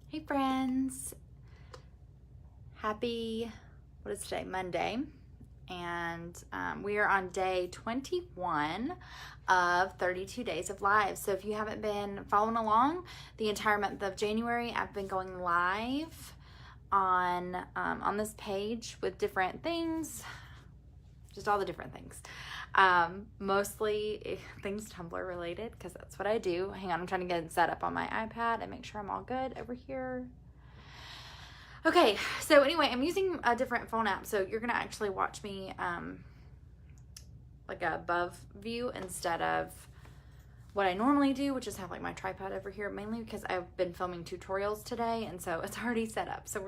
Hey friends, happy, what is today, Monday, and we are on day 21 of 32 days of live. So if you haven't been following along the entire month of January, I've been going live on this page with different things, just all the different things. Mostly things Tumblr related, because that's what I do. Hang on, I'm trying to get it set up on my iPad and make sure I'm all good over here. Okay, so anyway, I'm using a different phone app, so you're gonna actually watch me like a above view instead of what I normally do, which is have like my tripod over here, mainly because I've been filming tutorials today, and so it's already set up. So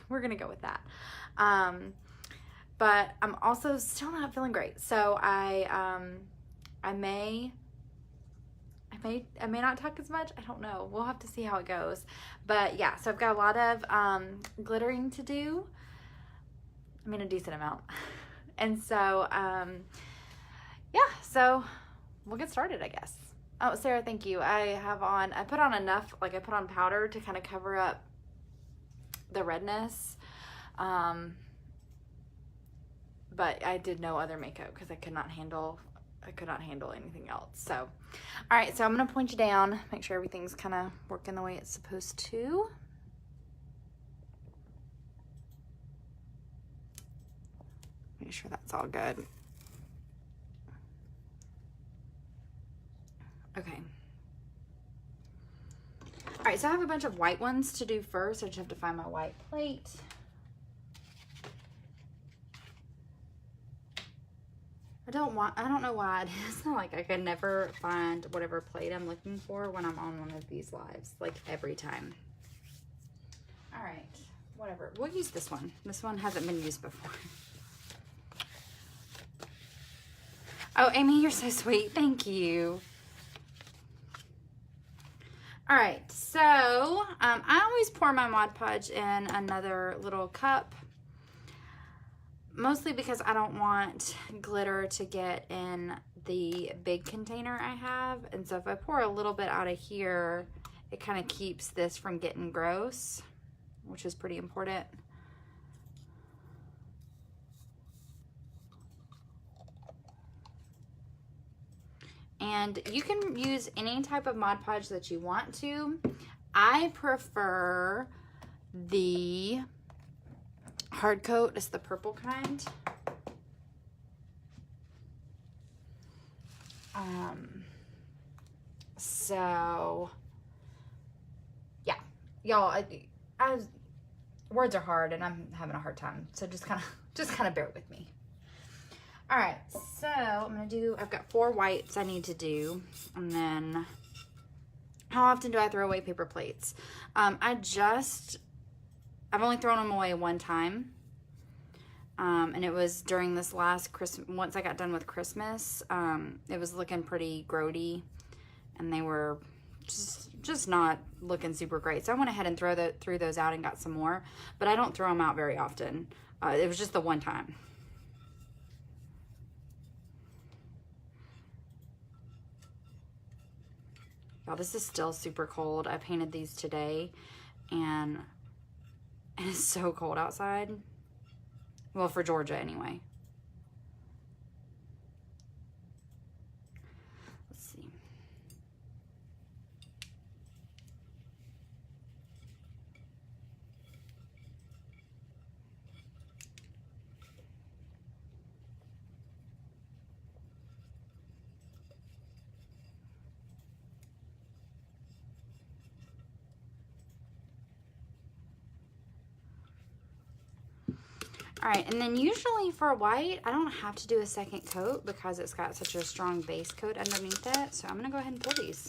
we're gonna go with that. But I'm also still not feeling great. So I may not talk as much. I don't know. We'll have to see how it goes. But yeah, so I've got a lot of glittering to do. I mean, a decent amount. And so, yeah, so we'll get started, I guess. Oh, Sarah, thank you. I put on enough, like I put on powder to kind of cover up the redness. But I did no other makeup because I could not handle anything else. So, all right, so I'm gonna point you down, make sure everything's kind of working the way it's supposed to. Make sure that's all good. Okay. All right, so I have a bunch of white ones to do first. I just have to find my white plate. I don't know why it is. It's not like I can never find whatever plate I'm looking for when I'm on one of these lives, like every time. All right, whatever. We'll use this one. This one hasn't been used before. Oh, Amy, you're so sweet. Thank you. All right, so I always pour my Mod Podge in another little cup. Mostly because I don't want glitter to get in the big container I have. And so if I pour a little bit out of here, it kind of keeps this from getting gross, which is pretty important. And you can use any type of Mod Podge that you want to. I prefer the hard coat. It's the purple kind. So yeah, y'all, words are hard and I'm having a hard time. So just kind of bear with me. All right, so I've got 4 whites I need to do. And then how often do I throw away paper plates? I've only thrown them away one time. And it was during this last Christmas. Once I got done with Christmas, it was looking pretty grody and they were just not looking super great. So I went ahead and threw those out and got some more, but I don't throw them out very often. It was just the one time. Y'all, this is still super cold. I painted these today and it's so cold outside. Well, for Georgia anyway. Let's see. All right, and then usually for white, I don't have to do a second coat because it's got such a strong base coat underneath it. So I'm gonna go ahead and pour these.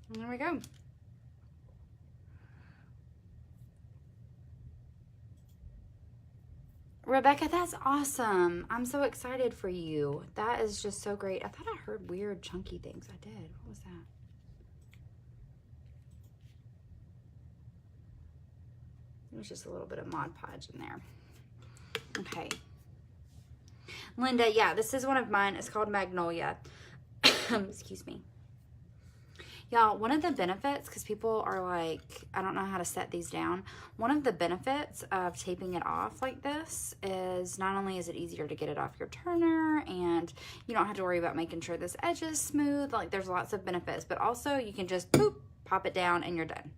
And there we go. Rebecca, that's awesome. I'm so excited for you. That is just so great. I thought I heard weird chunky things. I did. What was that? There's just a little bit of Mod Podge in there. Okay. Linda, yeah, this is one of mine. It's called Magnolia. Excuse me. Y'all, one of the benefits, because people are like, I don't know how to set these down. One of the benefits of taping it off like this is not only is it easier to get it off your turner, and you don't have to worry about making sure this edge is smooth. Like, there's lots of benefits, but also you can just boop, pop it down and you're done.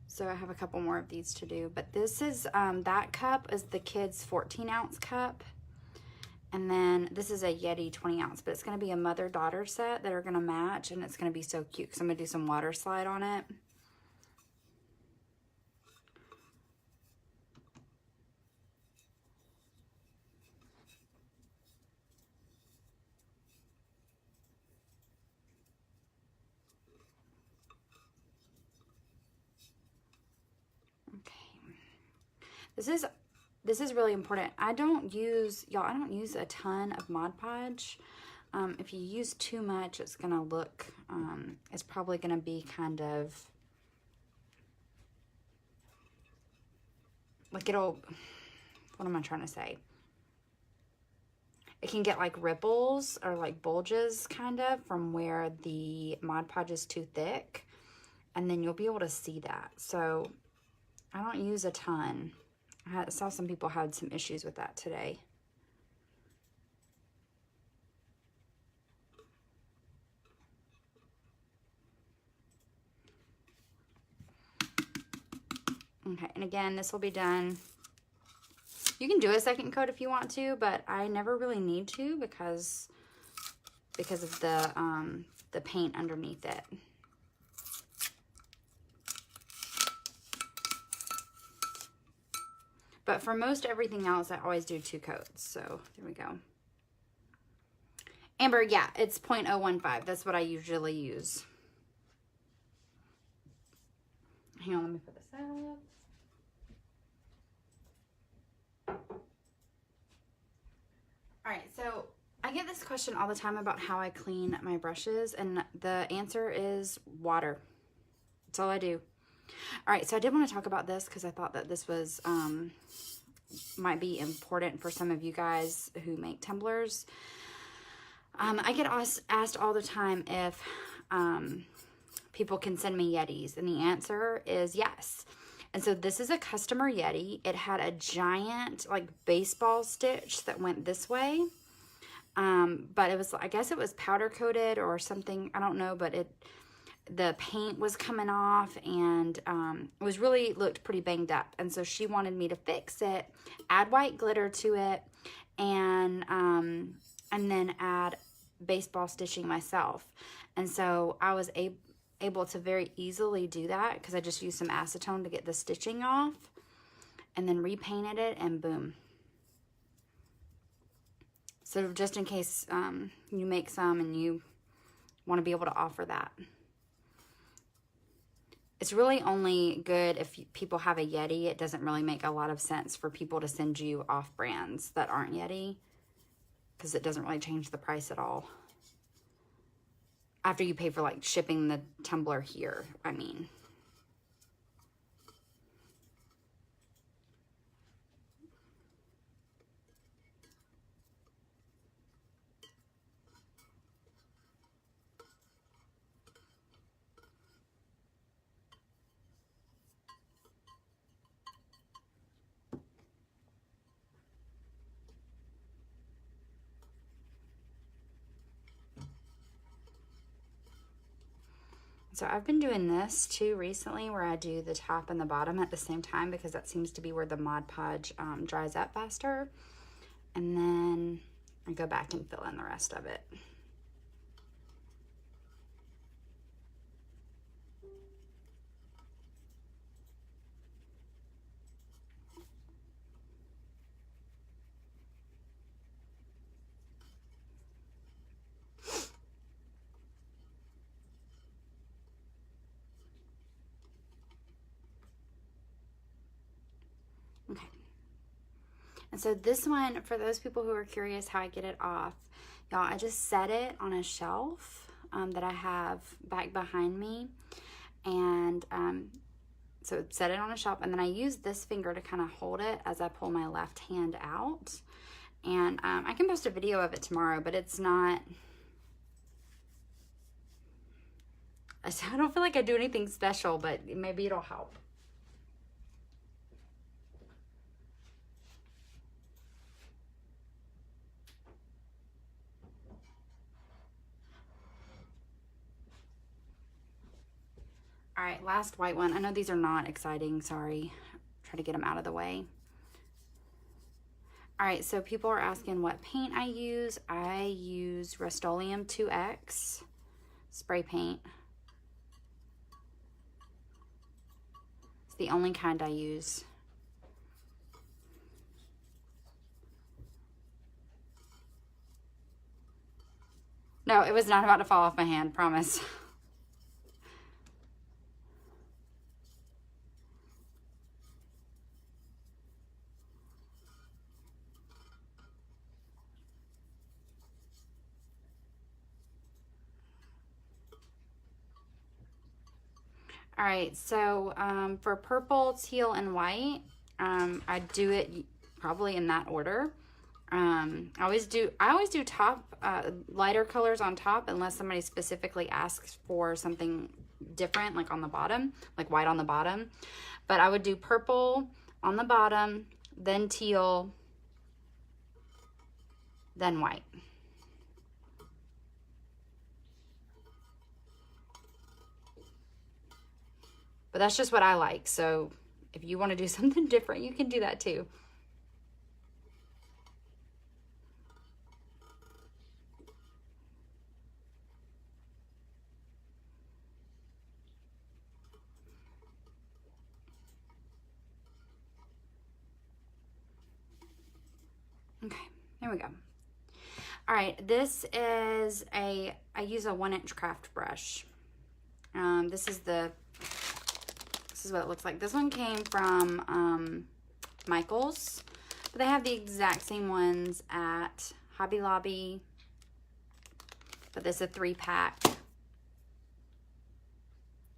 So I have a couple more of these to do, but this is, that cup is the kids' 14-ounce cup. And then this is a Yeti 20-ounce, but it's going to be a mother-daughter set that are going to match, and it's going to be so cute because I'm going to do some water slide on it. This is really important. I don't use a ton of Mod Podge. If you use too much, it's gonna look, it's probably gonna be kind of like what am I trying to say? It can get like ripples or like bulges kind of from where the Mod Podge is too thick, and then you'll be able to see that. So I don't use a ton. I saw some people had some issues with that today. Okay, and again, this will be done. You can do a second coat if you want to, but I never really need to because of the paint underneath it. But for most everything else, I always do 2 coats. So there we go. Amber, yeah, it's 0.015. That's what I usually use. Hang on, let me put this up. All right, so I get this question all the time about how I clean my brushes, and the answer is water. That's all I do. All right, so I did want to talk about this because I thought that this was might be important for some of you guys who make tumblers. I get asked all the time if people can send me Yetis, and the answer is yes. And so this is a customer Yeti. It had a giant like baseball stitch that went this way, but it was, I guess it was powder coated or something, I don't know, but the paint was coming off, and it was really looked pretty banged up. And so she wanted me to fix it, add white glitter to it, and then add baseball stitching myself. And so I was able to very easily do that because I just used some acetone to get the stitching off, and then repainted it, and boom. So just in case you make some and you want to be able to offer that. It's really only good if people have a Yeti. It doesn't really make a lot of sense for people to send you off brands that aren't Yeti, because it doesn't really change the price at all. After you pay for like shipping the tumbler here, I mean. So I've been doing this too recently, where I do the top and the bottom at the same time, because that seems to be where the Mod Podge dries up faster. And then I go back and fill in the rest of it. Okay. And so this one, for those people who are curious how I get it off, y'all, I just set it on a shelf that I have back behind me. And So set it on a shelf, and then I use this finger to kind of hold it as I pull my left hand out. And I can post a video of it tomorrow, but it's not, I don't feel like I do anything special, but maybe it'll help. All right, last white one. I know these are not exciting, sorry. Try to get them out of the way. All right, so people are asking what paint I use. I use Rust-Oleum 2X spray paint. It's the only kind I use. No, it was not about to fall off my hand, promise. All right, so for purple, teal, and white, I do it probably in that order. I always do top lighter colors on top unless somebody specifically asks for something different, like on the bottom, like white on the bottom. But I would do purple on the bottom, then teal, then white. But that's just what I like. So if you want to do something different, you can do that too. Okay, there we go. All right, this is I use a 1-inch craft brush. This is what it looks like. This one came from Michael's, but they have the exact same ones at Hobby Lobby, but this is a 3-pack.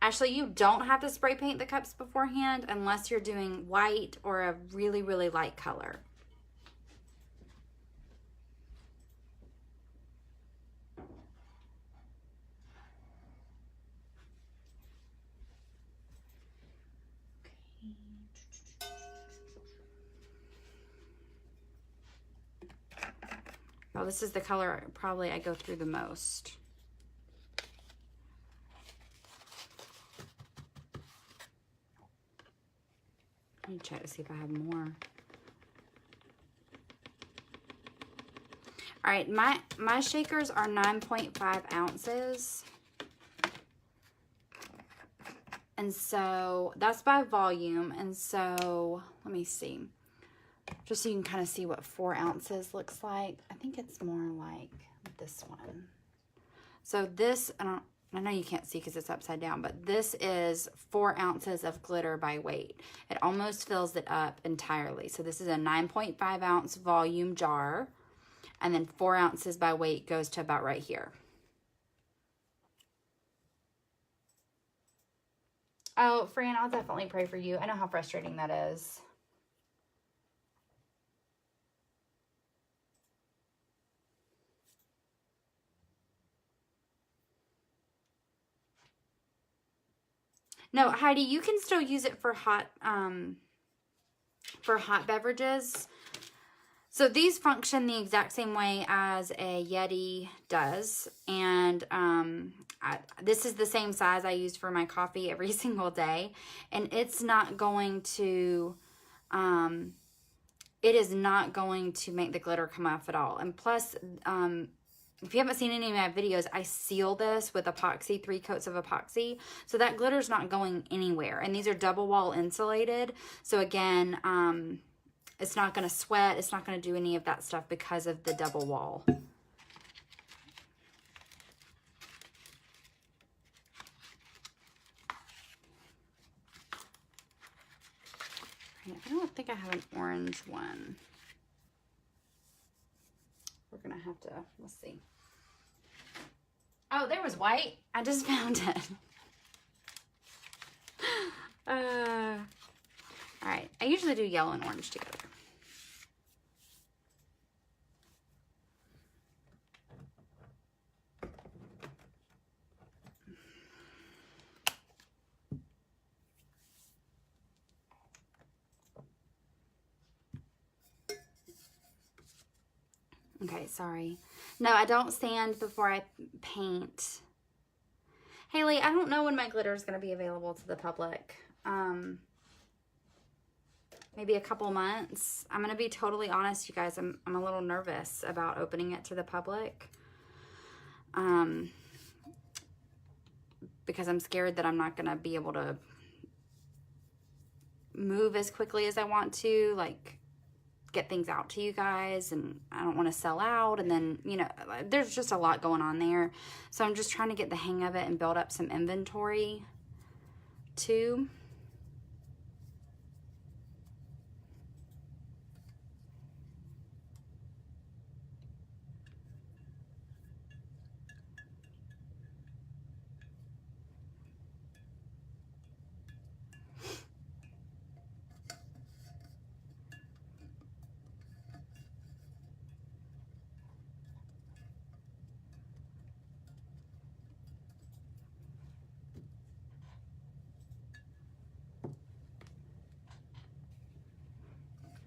Actually, you don't have to spray paint the cups beforehand unless you're doing white or a really, really light color. Oh, this is the color probably I go through the most. Let me check to see if I have more. All right, my shakers are 9.5 ounces. And so that's by volume. And so let me see. Just so you can kind of see what 4 ounces looks like. I think it's more like this one. So this, I know you can't see because it's upside down, but this is 4 ounces of glitter by weight. It almost fills it up entirely. So this is a 9.5 ounce volume jar, and then 4 ounces by weight goes to about right here. Oh, Fran, I'll definitely pray for you. I know how frustrating that is. No, Heidi, you can still use it for hot beverages. So these function the exact same way as a Yeti does. And this is the same size I use for my coffee every single day. And it's not going to, it is not going to make the glitter come off at all. And plus, if you haven't seen any of my videos, I seal this with epoxy, 3 coats of epoxy. So that glitter's not going anywhere. And these are double wall insulated. So again, it's not going to sweat. It's not going to do any of that stuff because of the double wall. I don't think I have an orange one. We're going to have to, let's see. Oh, there was white. I just found it. All right, I usually do yellow and orange together. Okay, sorry. No, I don't sand before I paint. Haley, I don't know when my glitter is going to be available to the public. Maybe a couple months. I'm going to be totally honest, you guys. I'm a little nervous about opening it to the public. Because I'm scared that I'm not going to be able to move as quickly as I want to, like get things out to you guys, and I don't want to sell out, and then, you know, there's just a lot going on there. So I'm just trying to get the hang of it and build up some inventory too.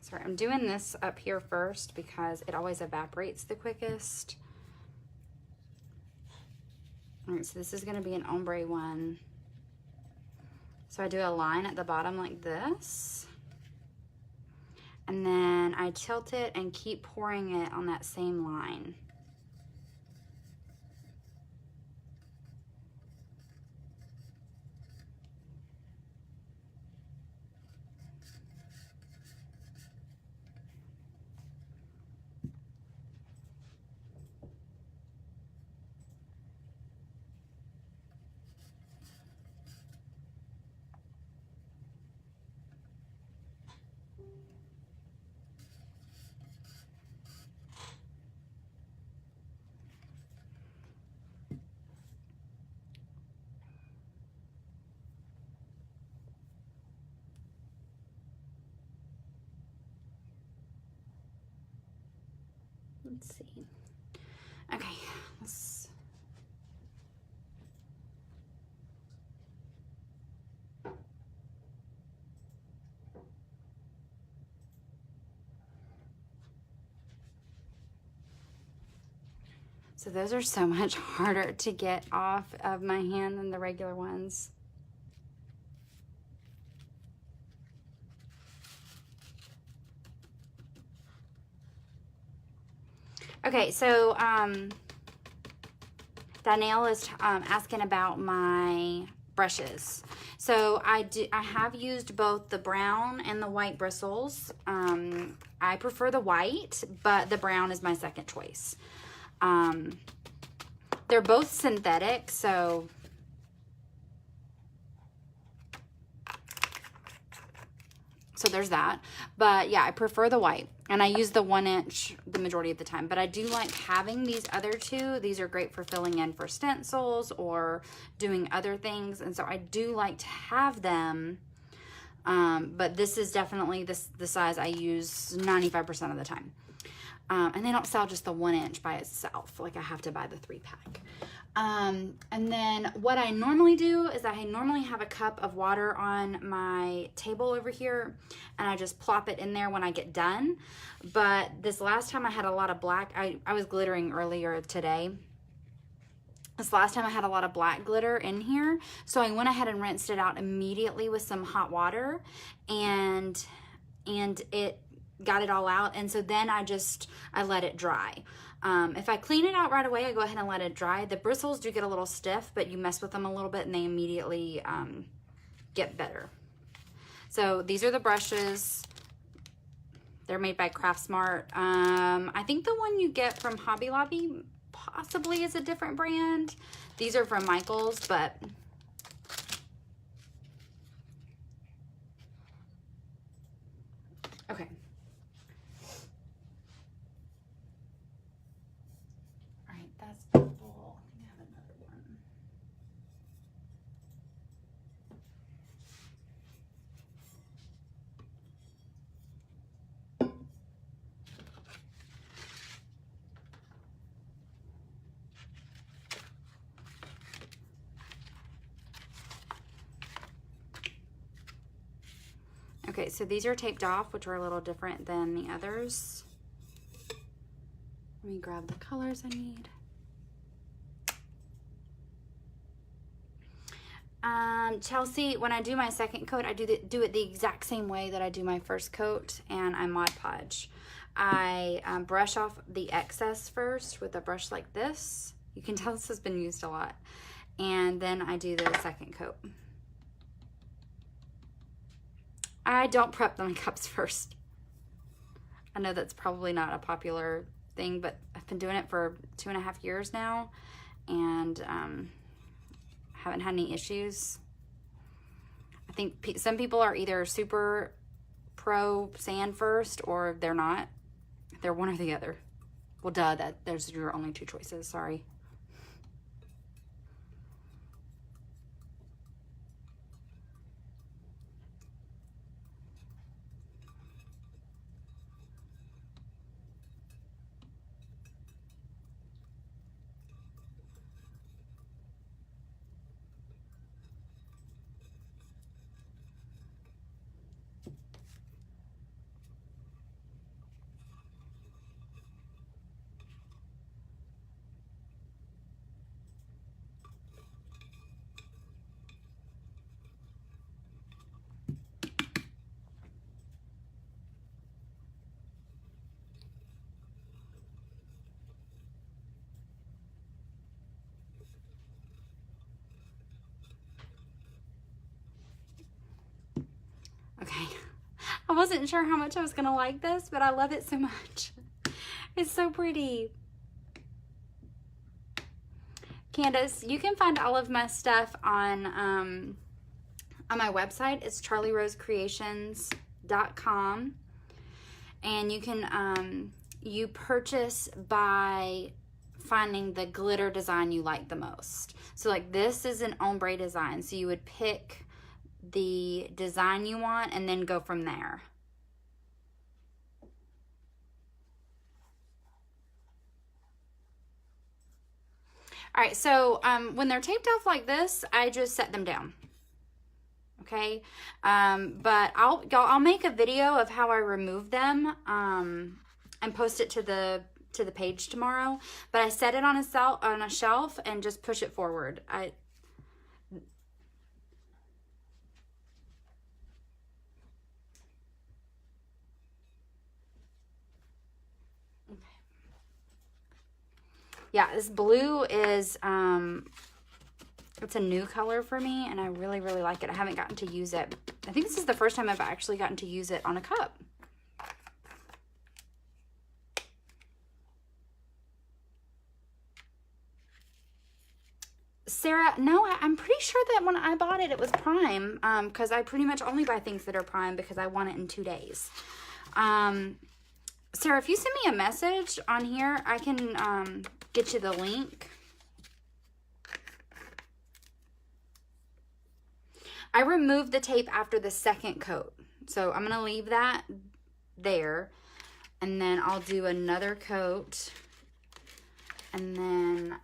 Sorry, I'm doing this up here first because it always evaporates the quickest. All right, so this is going to be an ombre one. So I do a line at the bottom like this. And then I tilt it and keep pouring it on that same line. Let's see. Okay, let's... So those are so much harder to get off of my hand than the regular ones. Okay, so Danielle is asking about my brushes. So I have used both the brown and the white bristles. I prefer the white, but the brown is my second choice. They're both synthetic, so there's that. But yeah, I prefer the white, and I use the 1 inch the majority of the time. But I do like having these other two. These are great for filling in for stencils or doing other things, and so I do like to have them. But this is definitely the size I use 95% of the time. And they don't sell just the 1 inch by itself. Like, I have to buy the 3-pack. And then what I normally do is I normally have a cup of water on my table over here, and I just plop it in there when I get done. But this last time I had a lot of black, I was glittering earlier today. This last time I had a lot of black glitter in here, so I went ahead and rinsed it out immediately with some hot water, and it got it all out. And so then I let it dry. If I clean it out right away, I go ahead and let it dry. The bristles do get a little stiff, but you mess with them a little bit and they immediately get better. So these are the brushes. They're made by Craftsmart. I think the one you get from Hobby Lobby possibly is a different brand. These are from Michael's, but okay. All right, that's purple. I think I have another one. Okay, so these are taped off, which are a little different than the others. Let me grab the colors I need. Chelsea, when I do my second coat, I do it the exact same way that I do my first coat, and I Mod Podge. I brush off the excess first with a brush like this. You can tell this has been used a lot. And then I do the second coat. I don't prep my cups first. I know that's probably not a popular thing, but I've been doing it for 2.5 years now, and haven't had any issues. I think some people are either super pro sand first, or they're not. They're one or the other. Well, duh, there's your only two choices. Sorry. Okay. I wasn't sure how much I was gonna like this, but I love it so much. It's so pretty. Candace, you can find all of my stuff on my website. It's charlierosecreations.com, and you can you purchase by finding the glitter design you like the most. So like this is an ombre design, so you would pick the design you want and then go from there. All right, so when they're taped off like this, I just set them down. Okay, but I'll make a video of how I remove them and post it to the page tomorrow. But I set it on a shelf and just push it forward. Yeah, this blue is, it's a new color for me, and I really, really like it. I haven't gotten to use it. I think this is the first time I've actually gotten to use it on a cup. Sarah, no, I'm pretty sure that when I bought it, it was Prime, because I pretty much only buy things that are Prime because I want it in 2 days. Sarah, if you send me a message on here, I can get you the link. I removed the tape after the second coat, so I'm going to leave that there, and then I'll do another coat, and then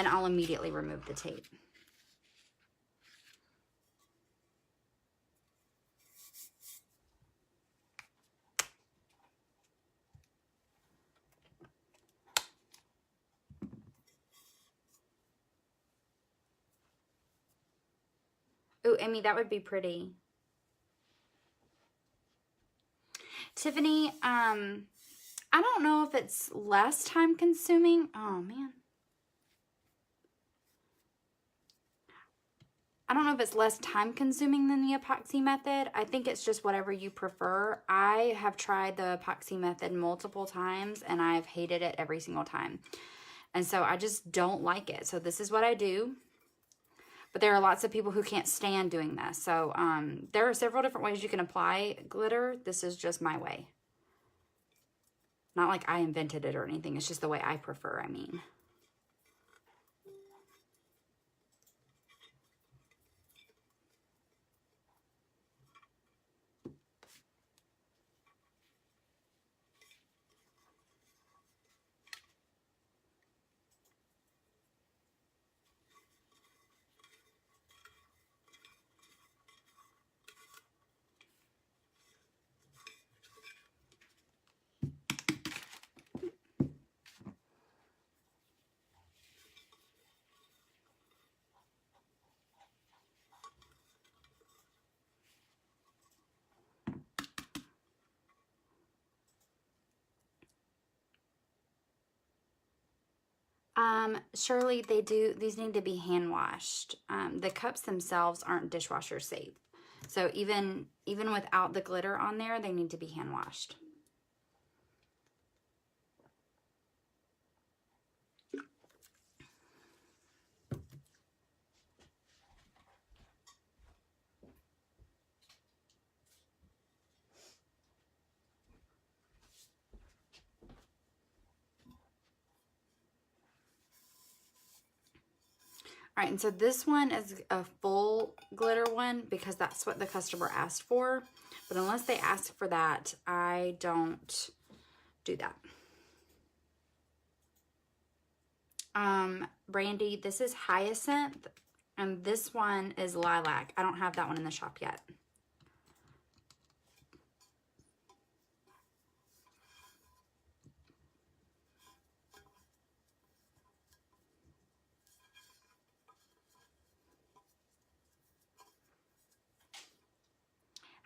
I'll immediately remove the tape. Ooh, Amy, that would be pretty. Tiffany, I don't know if it's less time consuming. Oh, man. I don't know if it's less time consuming than the epoxy method. I think it's just whatever you prefer. I have tried the epoxy method multiple times, and I've hated it every single time. And so I just don't like it. So this is what I do. But there are lots of people who can't stand doing this. So there are several different ways you can apply glitter. This is just my way. Not like I invented it or anything. It's just the way I prefer, I mean. Surely these need to be hand washed. The cups themselves aren't dishwasher safe. So even without the glitter on there, they need to be hand washed. All right, and so this one is a full glitter one because that's what the customer asked for. But unless they ask for that, I don't do that. Brandy, this is hyacinth, and this one is lilac. I don't have that one in the shop yet.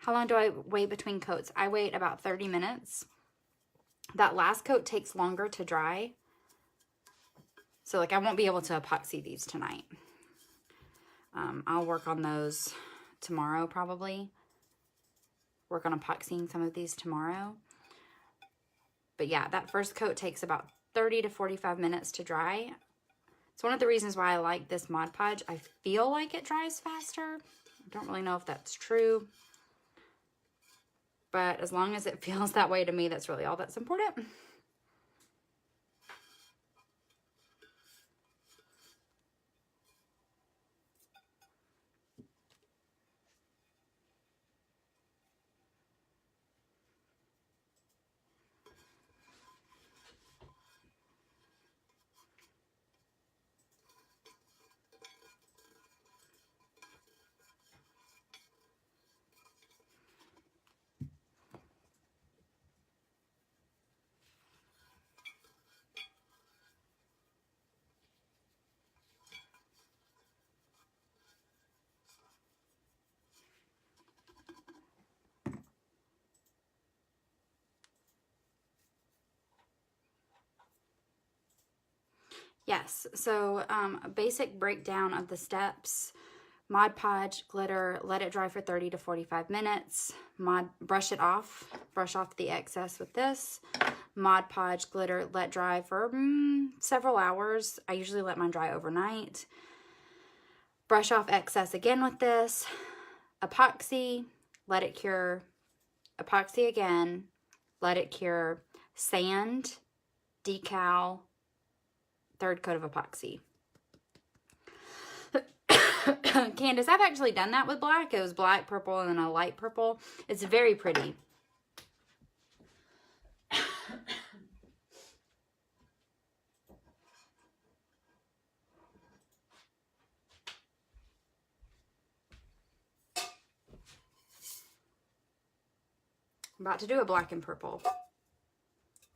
How long do I wait between coats? I wait about 30 minutes. That last coat takes longer to dry. So like I won't be able to epoxy these tonight. I'll work on those tomorrow probably. Work on epoxying some of these tomorrow. But yeah, that first coat takes about 30 to 45 minutes to dry. It's one of the reasons why I like this Mod Podge. I feel like it dries faster. I don't really know if that's true. But as long as it feels that way to me, that's really all that's important. Yes, so a basic breakdown of the steps. Mod Podge, glitter, let it dry for 30 to 45 minutes. Brush it off, brush off the excess with this. Mod Podge, glitter, let dry for several hours. I usually let mine dry overnight. Brush off excess again with this. Epoxy, let it cure. Epoxy again, let it cure. Sand, decal, third coat of epoxy. Candace, I've actually done that with black. It was black, purple, and then a light purple. It's very pretty. I'm about to do a black and purple.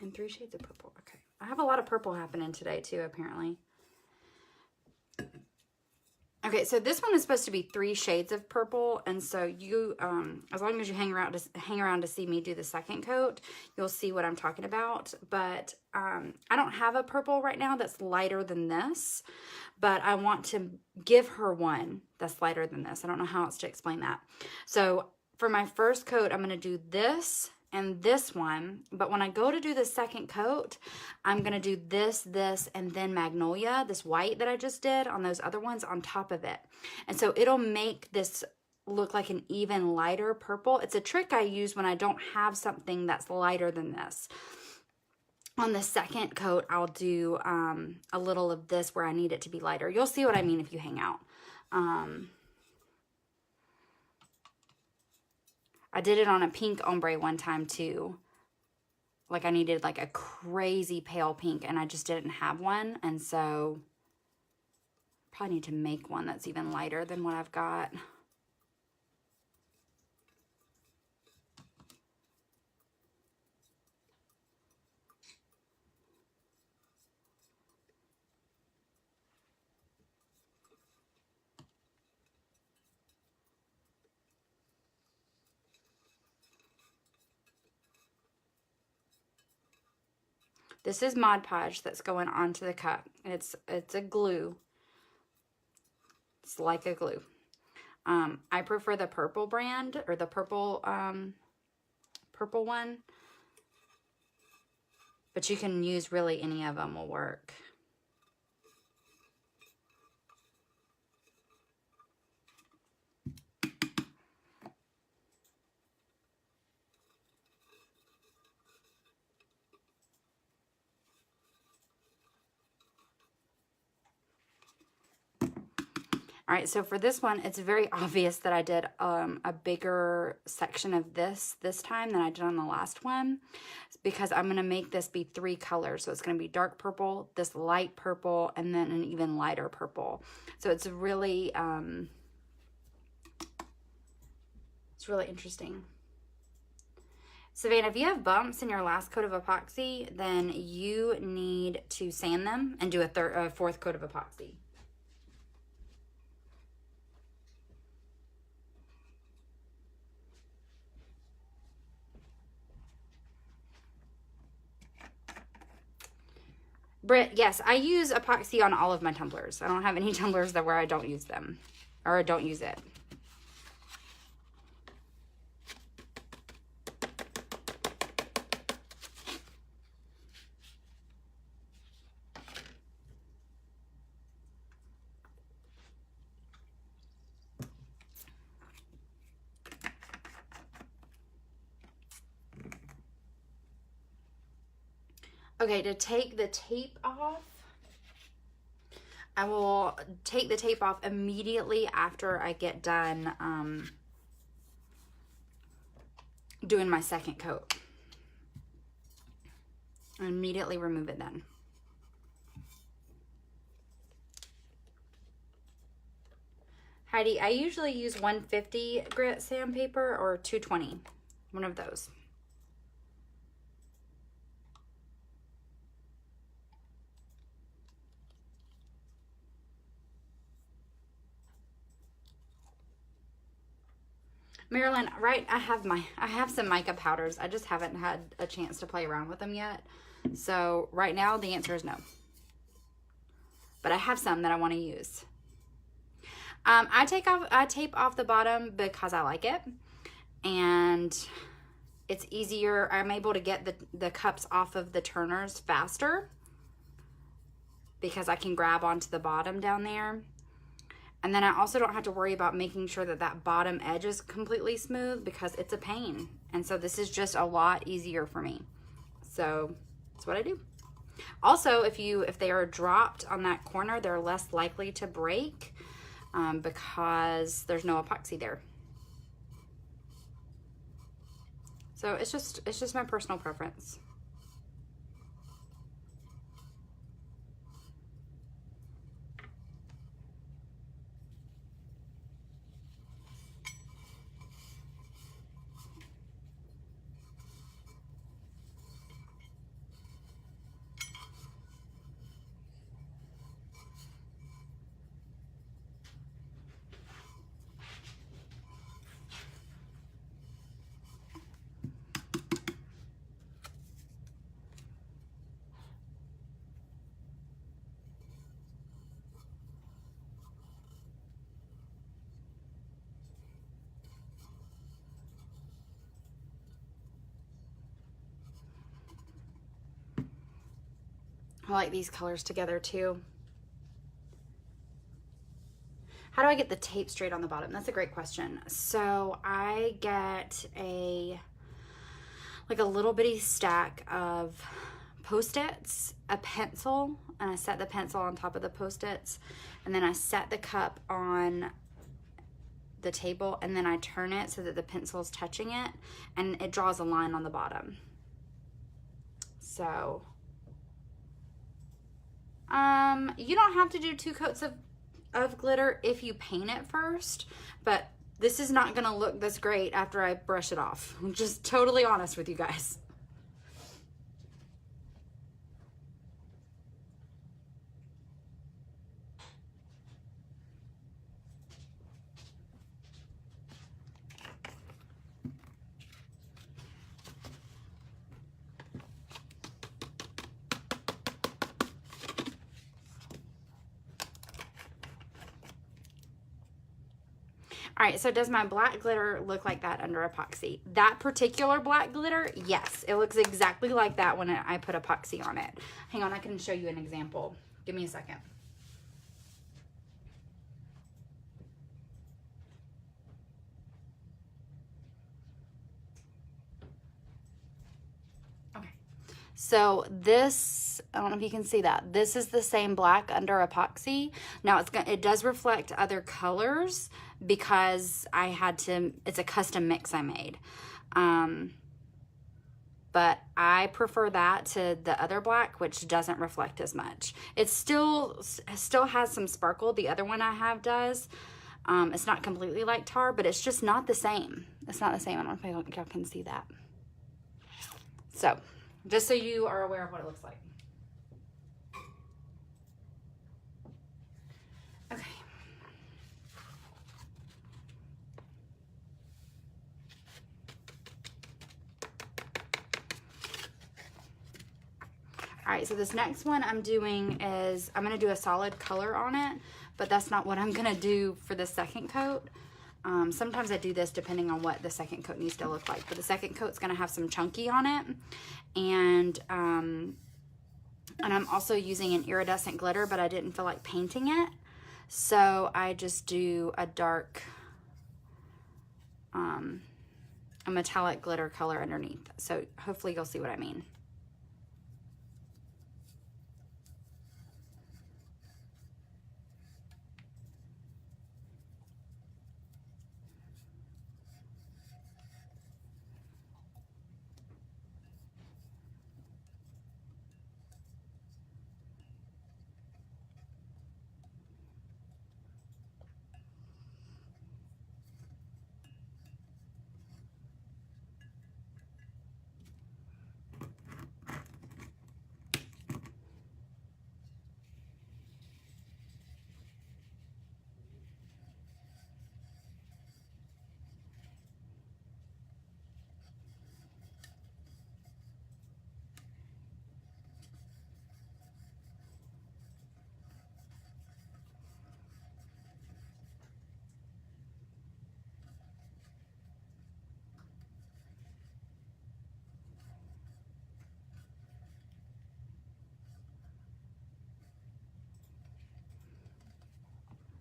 And 3 shades of purple. Okay. I have a lot of purple happening today too, apparently. Okay, so this one is supposed to be 3 shades of purple, and so you, as long as you hang around to see me do the second coat, you'll see what I'm talking about. But I don't have a purple right now that's lighter than this, but I want to give her one that's lighter than this. I don't know how else to explain that. So for my first coat, I'm going to do this and this one, but when I go to do the second coat, I'm going to do this, and then Magnolia, this white that I just did on those other ones on top of it. And so it'll make this look like an even lighter purple. It's a trick I use when I don't have something that's lighter than this. On the second coat, I'll do a little of this where I need it to be lighter. You'll see what I mean if you hang out. I did it on a pink ombre one time too. Like I needed like a crazy pale pink and I just didn't have one. And so probably need to make one that's even lighter than what I've got. This is Mod Podge that's going onto the cup. It's a glue. It's like a glue. I prefer the purple brand, or the purple one. But you can use really any of them will work. All right, so for this one, it's very obvious that I did a bigger section of this time than I did on the last one. It's because I'm going to make this be 3 colors. So it's going to be dark purple, this light purple, and then an even lighter purple. So it's really interesting. Savannah, if you have bumps in your last coat of epoxy, then you need to sand them and do a 4th coat of epoxy. Britt, yes, I use epoxy on all of my tumblers. I don't have any tumblers where I don't use them, or I don't use it. Okay, to take the tape off, I will take the tape off immediately after I get done doing my 2nd coat. I immediately remove it then. Heidi, I usually use 150 grit sandpaper or 220, one of those. Marilyn, right, I have some mica powders. I just haven't had a chance to play around with them yet. So right now the answer is no. But I have some that I want to use. I tape off the bottom because I like it. And it's easier. I'm able to get the cups off of the turners faster because I can grab onto the bottom down there. And then I also don't have to worry about making sure that that bottom edge is completely smooth because it's a pain. And so this is just a lot easier for me. So that's what I do. Also, if they are dropped on that corner, they're less likely to break because there's no epoxy there. So it's just my personal preference. I like these colors together too. How do I get the tape straight on the bottom? That's a great question. So I get a little bitty stack of Post-its, a pencil, and I set the pencil on top of the Post-its, and then I set the cup on the table, and then I turn it so that the pencil is touching it, and it draws a line on the bottom. So you don't have to do 2 coats of glitter if you paint it first, but this is not gonna look this great after I brush it off. I'm just totally honest with you guys. All right, so does my black glitter look like that under epoxy? That particular black glitter, yes. It looks exactly like that when I put epoxy on it. Hang on, I can show you an example. Give me a second. Okay. So this, I don't know if you can see that. This is the same black under epoxy. Now it does reflect other colors because I had to, it's a custom mix I made. But I prefer that to the other black, which doesn't reflect as much. It still has some sparkle. The other one I have does. It's not completely like tar, but it's just not the same. It's not the same. I don't know if y'all can see that. So, just so you are aware of what it looks like. Okay. All right, so this next one I'm doing is, I'm going to do a solid color on it, but that's not what I'm going to do for the second coat. Sometimes I do this depending on what the second coat needs to look like, but the second coat's going to have some chunky on it, and I'm also using an iridescent glitter, but I didn't feel like painting it, so I just do a dark, a metallic glitter color underneath. So hopefully you'll see what I mean.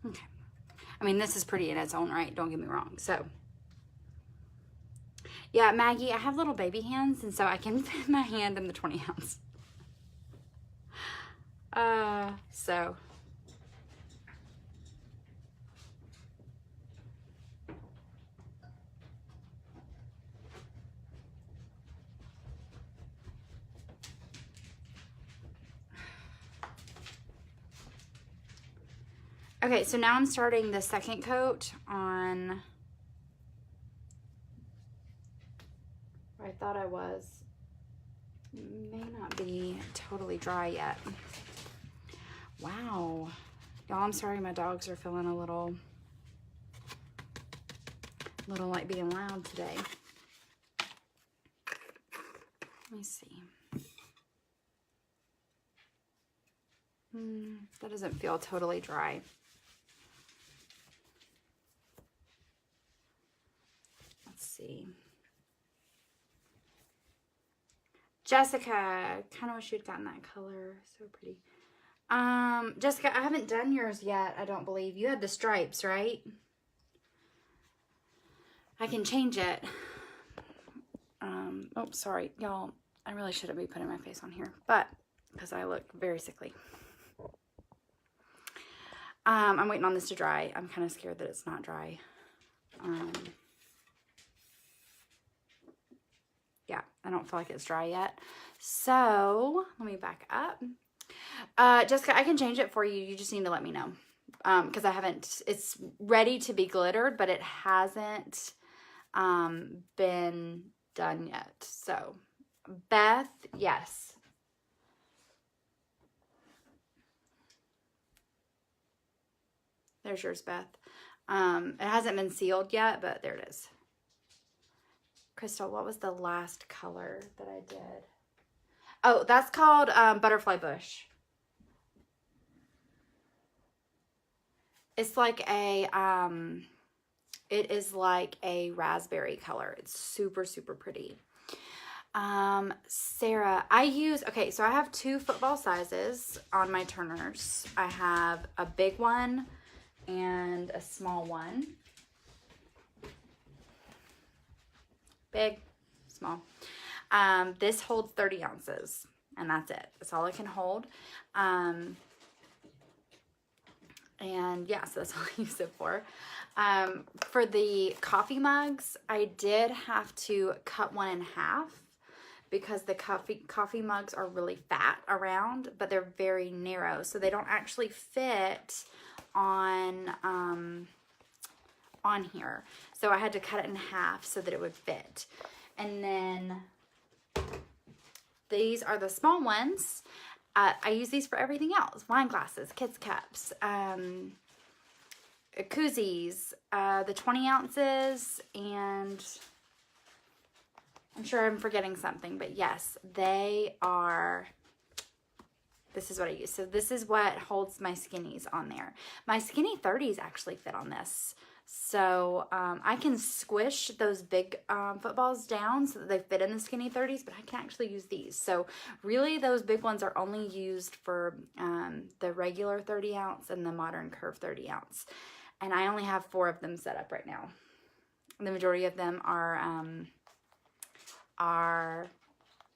Okay. I mean, this is pretty in its own right, don't get me wrong. So, yeah, Maggie, I have little baby hands, and so I can fit my hand in the 20 ounce. So. Okay, so now I'm starting the second coat on, where I thought I was. May not be totally dry yet. Wow. Y'all, I'm sorry my dogs are feeling a little like being loud today. Let me see. That doesn't feel totally dry. Let's see. Jessica, kind of wish you'd gotten that color. So pretty. Jessica, I haven't done yours yet, I don't believe. You had the stripes, right? I can change it. Oh, sorry, y'all. I really shouldn't be putting my face on here, but because I look very sickly. I'm waiting on this to dry. I'm kind of scared that it's not dry. Yeah, I don't feel like it's dry yet. So, let me back up. Jessica, I can change it for you. You just need to let me know. Because I haven't, it's ready to be glittered, but it hasn't been done yet. So, Beth, yes. There's yours, Beth. It hasn't been sealed yet, but there it is. Crystal, what was the last color that I did? Oh, that's called Butterfly Bush. It's like a, It is like a raspberry color. It's super, super pretty. Sarah, okay, so I have 2 football sizes on my turners. I have a big one and a small one. Big, small. This holds 30 ounces, and that's it. That's all it can hold. And yeah, so that's all I use it for. For the coffee mugs, I did have to cut one in half because the coffee mugs are really fat around, but they're very narrow, so they don't actually fit on here. So I had to cut it in half so that it would fit. And then these are the small ones. I use these for everything else. Wine glasses, kids cups, koozies, the 20 ounces, and I'm sure I'm forgetting something, but yes, they are, this is what I use. So this is what holds my skinnies on there. My skinny 30s actually fit on this. So I can squish those big footballs down so that they fit in the skinny 30s, but I can actually use these. So really those big ones are only used for the regular 30 ounce and the modern curve 30 ounce. And I only have 4 of them set up right now. The majority of them are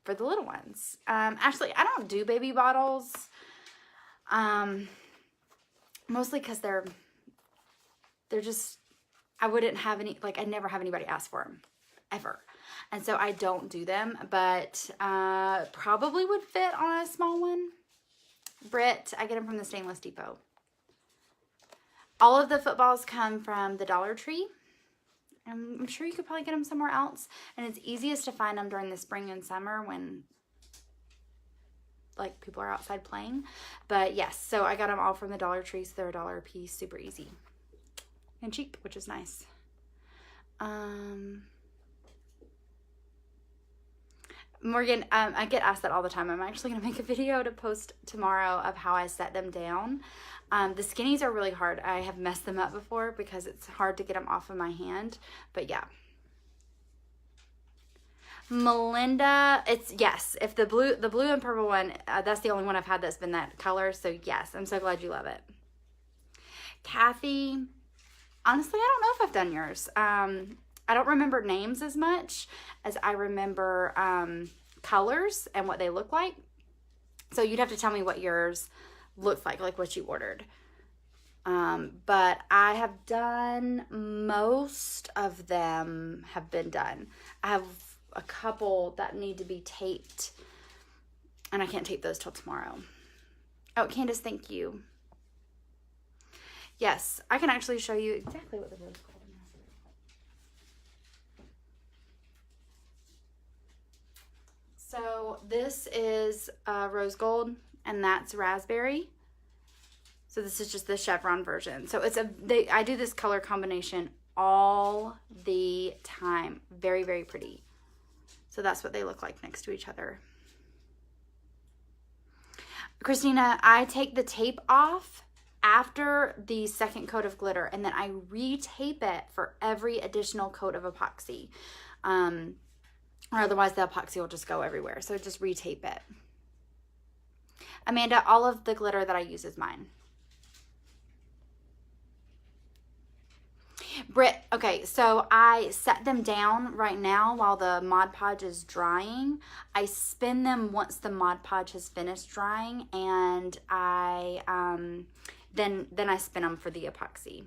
for the little ones. Actually, I don't do baby bottles, mostly because they're just, I wouldn't have any, like, I never have anybody ask for them, ever. And so I don't do them, but probably would fit on a small one. Brit, I get them from the Stainless Depot. All of the footballs come from the Dollar Tree. I'm sure you could probably get them somewhere else. And it's easiest to find them during the spring and summer when, like, people are outside playing. But yes, so I got them all from the Dollar Tree, so they're $1 a piece, super easy. And cheap, which is nice. Morgan, I get asked that all the time. I'm actually going to make a video to post tomorrow of how I set them down. The skinnies are really hard. I have messed them up before because it's hard to get them off of my hand. But yeah. Melinda, yes. If the blue and purple one, that's the only one I've had that's been that color. So yes, I'm so glad you love it. Kathy, honestly, I don't know if I've done yours. I don't remember names as much as I remember colors and what they look like. So you'd have to tell me what yours looks like what you ordered. But I have done, most of them have been done. I have a couple that need to be taped, and I can't tape those till tomorrow. Oh, Candace, thank you. Yes, I can actually show you exactly what the rose gold is. So this is rose gold, and that's raspberry. So this is just the chevron version. So I do this color combination all the time. Very, very pretty. So that's what they look like next to each other. Christina, I take the tape off after the second coat of glitter, and then I retape it for every additional coat of epoxy. Or otherwise the epoxy will just go everywhere. So just retape it. Amanda, all of the glitter that I use is mine. Britt, okay, so I set them down right now while the Mod Podge is drying. I spin them once the Mod Podge has finished drying, and I then I spin them for the epoxy.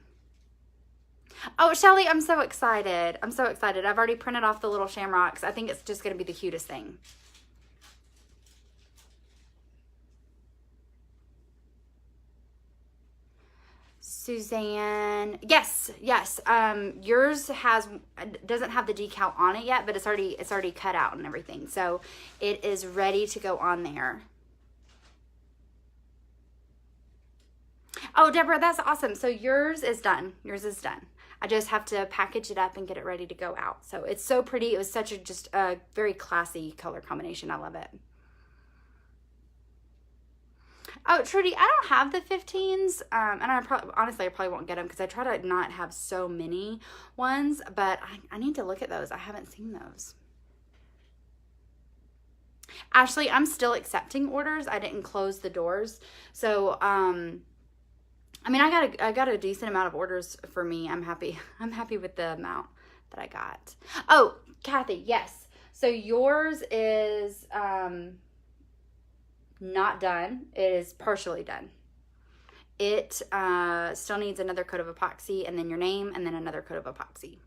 Oh, Shelly, I'm so excited. I'm so excited. I've already printed off the little shamrocks. I think it's just going to be the cutest thing. Suzanne, yes. Yours doesn't have the decal on it yet, but it's already cut out and everything. So it is ready to go on there. Oh, Deborah, that's awesome. So yours is done. Yours is done. I just have to package it up and get it ready to go out. So it's so pretty. It was such just a very classy color combination. I love it. Oh, Trudy, I don't have the 15s, and honestly, I probably won't get them because I try to not have so many ones, but I need to look at those. I haven't seen those. Ashley, I'm still accepting orders. I didn't close the doors. So, I mean, I got a decent amount of orders for me. I'm happy. I'm happy with the amount that I got. Oh, Kathy, yes. So yours is not done. It is partially done. It still needs another coat of epoxy, and then your name, and then another coat of epoxy.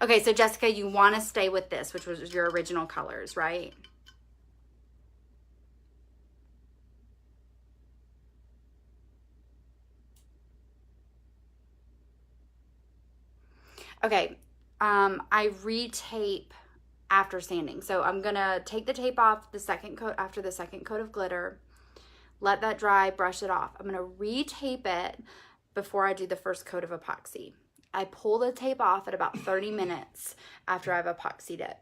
Okay, so Jessica, you want to stay with this, which was your original colors, right? Okay, I retape after sanding. So I'm going to take the tape off the second coat after the second coat of glitter. Let that dry, brush it off. I'm going to retape it before I do the first coat of epoxy. I pull the tape off at about 30 minutes after I've epoxied it.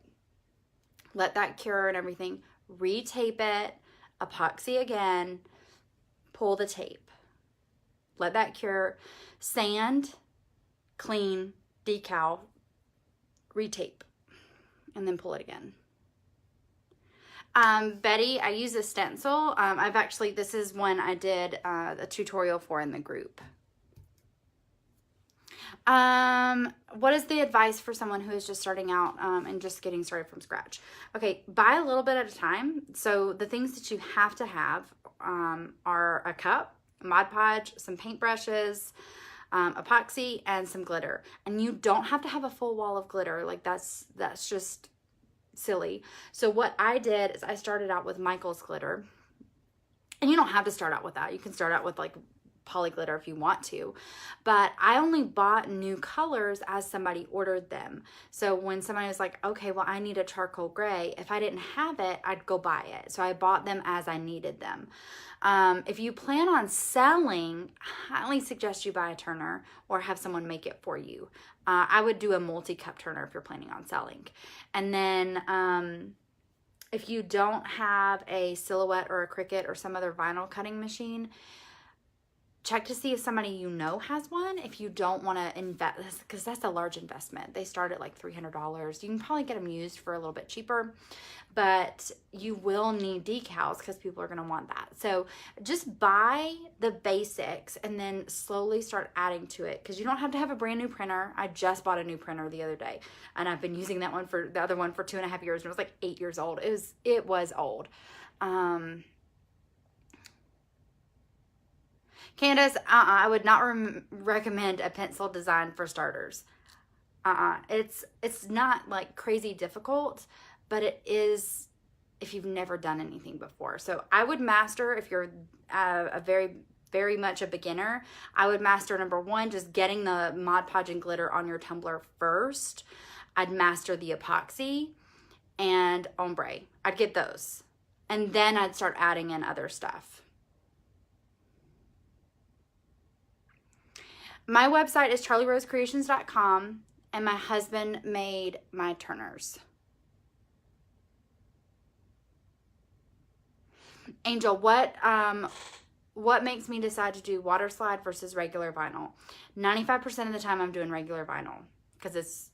Let that cure and everything. Retape it, epoxy again, pull the tape. Let that cure, sand, clean, decal, retape, and then pull it again. Betty, I use a stencil. This is one I did a tutorial for in the group. What is the advice for someone who is just starting out and just getting started from scratch? Okay, buy a little bit at a time. So the things that you have to have are a cup, Mod Podge, some paintbrushes, epoxy, and some glitter. And you don't have to have a full wall of glitter. Like that's just silly. So what I did is I started out with Michael's glitter. And you don't have to start out with that. You can start out with like poly glitter if you want to, but I only bought new colors as somebody ordered them. So when somebody was like, okay, well, I need a charcoal gray, if I didn't have it, I'd go buy it. So I bought them as I needed them. If you plan on selling, I highly suggest you buy a turner or have someone make it for you. I would do a multi-cup turner if you're planning on selling. And then if you don't have a Silhouette or a Cricut or some other vinyl cutting machine, check to see if somebody you know has one. If you don't want to invest, because that's a large investment. They start at like $300. You can probably get them used for a little bit cheaper, but you will need decals because people are going to want that. So just buy the basics and then slowly start adding to it, because you don't have to have a brand new printer. I just bought a new printer the other day, and I've been using that one for the other one for 2.5 years, and it was like 8 years old. It was old. Candace, I would not recommend a pencil design for starters. It's not like crazy difficult, but it is if you've never done anything before. So I would master, if you're a very much a beginner, I would master number one, just getting the Mod Podge and glitter on your tumbler first. I'd master the epoxy and ombre. I'd get those. And then I'd start adding in other stuff. My website is charlierosecreations.com, and my husband made my turners. Angel, what makes me decide to do water slide versus regular vinyl? 95% of the time I'm doing regular vinyl because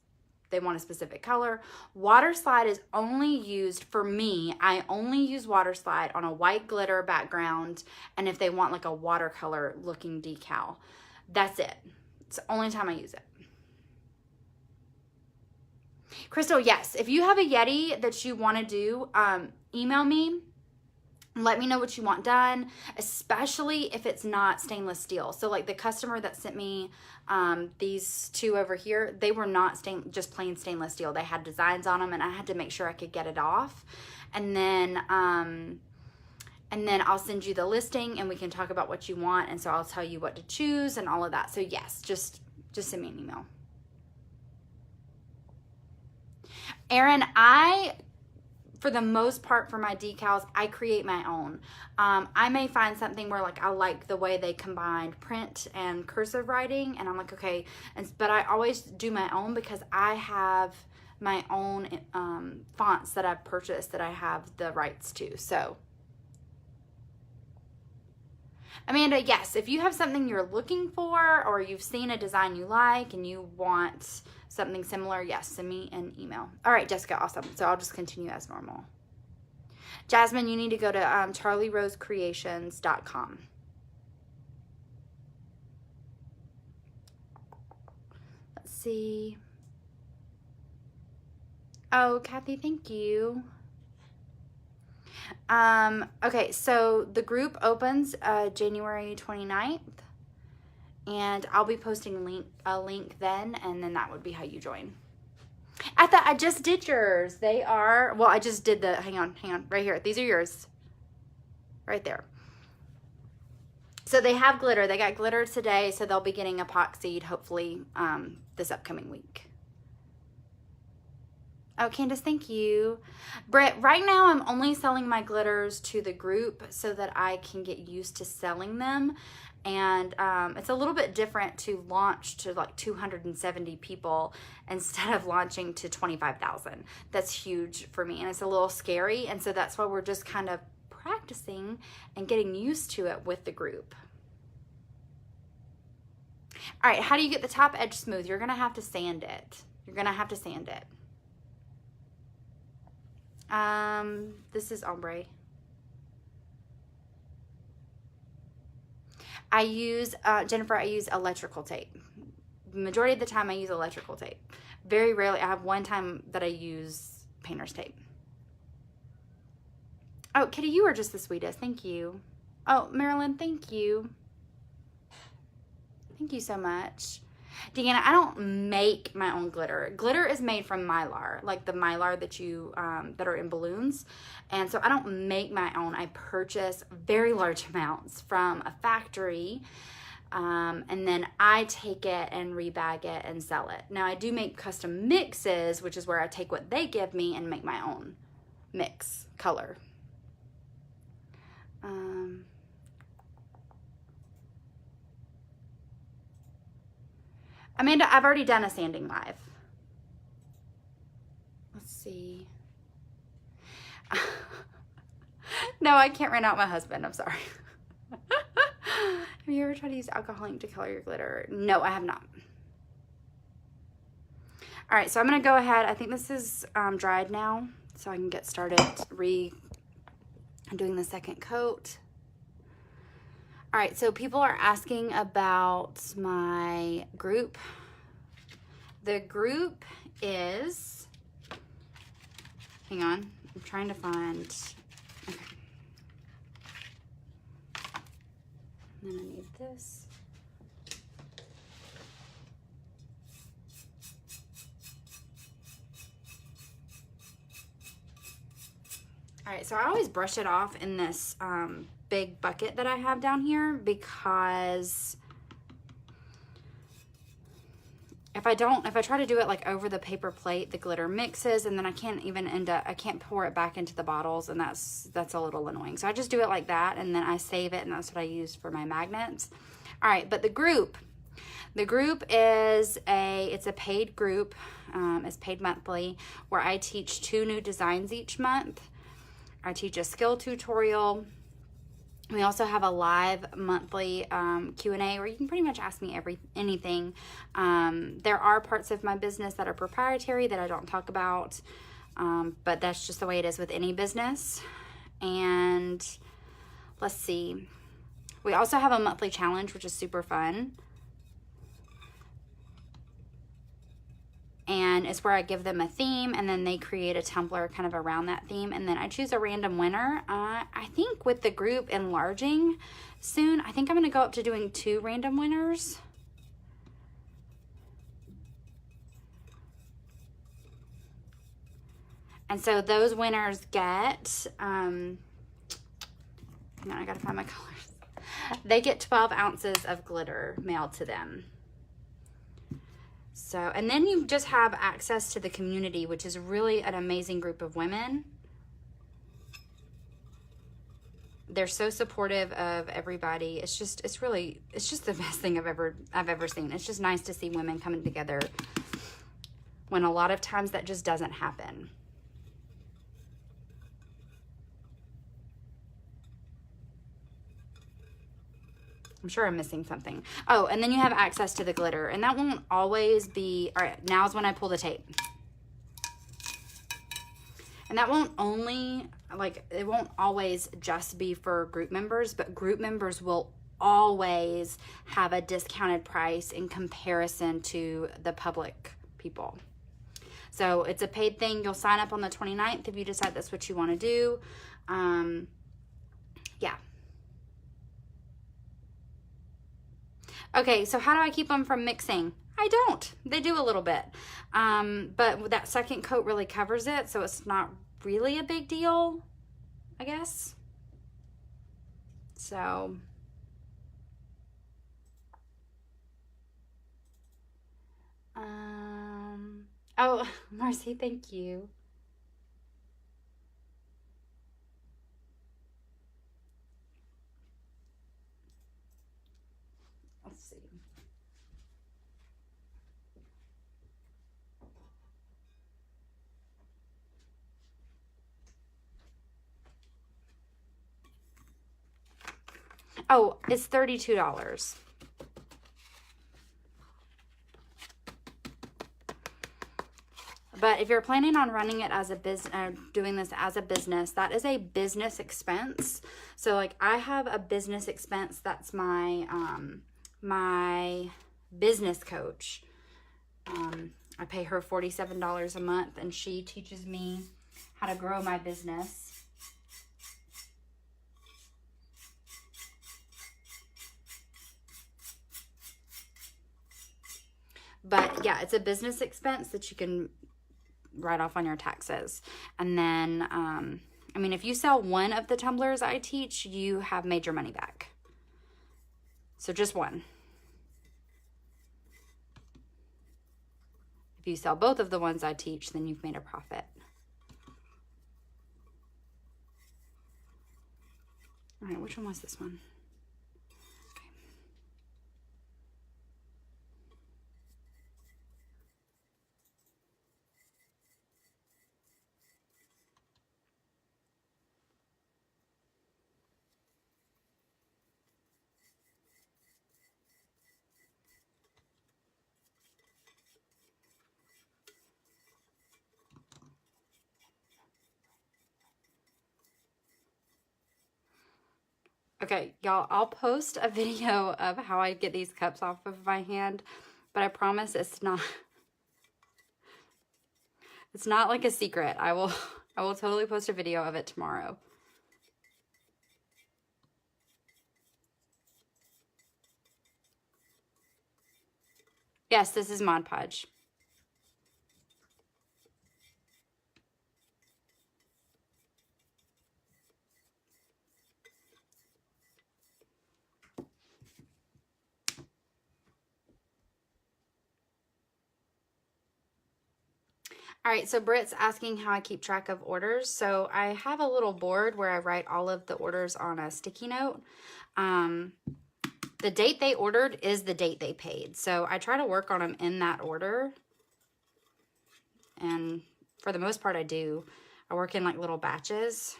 they want a specific color. Water slide is only used, for me, I only use water slide on a white glitter background, and if they want like a watercolor looking decal. That's it. It's the only time I use it. Crystal, yes. If you have a Yeti that you want to do, email me. Let me know what you want done, especially if it's not stainless steel. So like the customer that sent me these two over here, they were not just plain stainless steel. They had designs on them, and I had to make sure I could get it off. And then I'll send you the listing, and we can talk about what you want. And so I'll tell you what to choose and all of that. So yes, just send me an email. Erin, for the most part, for my decals, I create my own. I may find something where like I like the way they combined print and cursive writing, and I'm like, okay. But I always do my own because I have my own fonts that I've purchased that I have the rights to. So Amanda, yes, if you have something you're looking for or you've seen a design you like and you want something similar, yes, send me an email. All right, Jessica, awesome. So I'll just continue as normal. Jasmine, you need to go to charlierosecreations.com. Let's see. Oh, Kathy, thank you. Okay, so the group opens January 29th, and I'll be posting a link then, and then that would be how you join. I thought I just did yours. They are, well, I just did the, hang on, right here. These are yours. Right there. So they have glitter. They got glitter today, so they'll be getting epoxied hopefully this upcoming week. Oh, Candace, thank you. Britt, right now I'm only selling my glitters to the group so that I can get used to selling them. And it's a little bit different to launch to like 270 people instead of launching to 25,000. That's huge for me, and it's a little scary. And so that's why we're just kind of practicing and getting used to it with the group. All right, how do you get the top edge smooth? You're going to have to sand it. You're going to have to sand it. This is ombre. I use, Jennifer, I use electrical tape. Majority of the time I use electrical tape. Very rarely, I have one time that I use painter's tape. Oh, Kitty, you are just the sweetest. Thank you. Oh, Marilyn, thank you. Thank you so much. Deanna, I don't make my own glitter. Glitter is made from mylar, like the mylar that you that are in balloons. And so I don't make my own. I purchase very large amounts from a factory, and then I take it and rebag it and sell it. Now I do make custom mixes, which is where I take what they give me and make my own mix color. Amanda, I've already done a sanding live. Let's see. No, I can't rent out my husband. I'm sorry. Have you ever tried to use alcohol ink to color your glitter? No, I have not. All right, so I'm going to go ahead. I think this is dried now, so I can get started doing the second coat. All right, so people are asking about my group. The group is, hang on, I'm trying to find, okay. And then I need this. All right, so I always brush it off in this big bucket that I have down here, because if I try to do it like over the paper plate, the glitter mixes, and then I can't pour it back into the bottles, and that's a little annoying. So I just do it like that, and then I save it, and that's what I use for my magnets. All right, but the group is it's a paid group. It's paid monthly, where I teach 2 new designs each month. I teach a skill tutorial. We also have a live monthly Q&A where you can pretty much ask me anything. There are parts of my business that are proprietary that I don't talk about, but that's just the way it is with any business. And let's see. We also have a monthly challenge, which is super fun. And it's where I give them a theme, and then they create a Tumblr kind of around that theme, and then I choose a random winner. I think with the group enlarging soon, I think I'm going to go up to doing 2 random winners. And so those winners get, now I got to find my colors. They get 12 ounces of glitter mailed to them. So, and then you just have access to the community, which is really an amazing group of women. They're so supportive of everybody. It's just the best thing I've ever seen. It's just nice to see women coming together when a lot of times that just doesn't happen. I'm sure I'm missing something. Oh, and then you have access to the glitter, and that won't always be, all right, now's when I pull the tape. And that won't only, like, it won't always just be for group members, but group members will always have a discounted price in comparison to the public people. So it's a paid thing. You'll sign up on the 29th if you decide that's what you want to do. Yeah. Okay, so how do I keep them from mixing? I don't. They do a little bit. But that second coat really covers it, so it's not really a big deal, I guess. So, oh, Marcy, thank you. Let's see. Oh, it's $32. But if you're planning on running it as a business, doing this as a business, that is a business expense. So like I have a business expense. That's my, my business coach. I pay her $47 a month, and she teaches me how to grow my business. But yeah, it's a business expense that you can write off on your taxes. And then, I mean, if you sell one of the tumblers I teach, you have made your money back. So just one. If you sell both of the ones I teach, then you've made a profit. All right, which one was this one? Okay, y'all, I'll post a video of how I get these cups off of my hand, but I promise it's not like a secret. I will totally post a video of it tomorrow. Yes, this is Mod Podge. All right, so Britt's asking how I keep track of orders. So I have a little board where I write all of the orders on a sticky note. The date they ordered is the date they paid. So I try to work on them in that order. And for the most part, I do. I work in like little batches.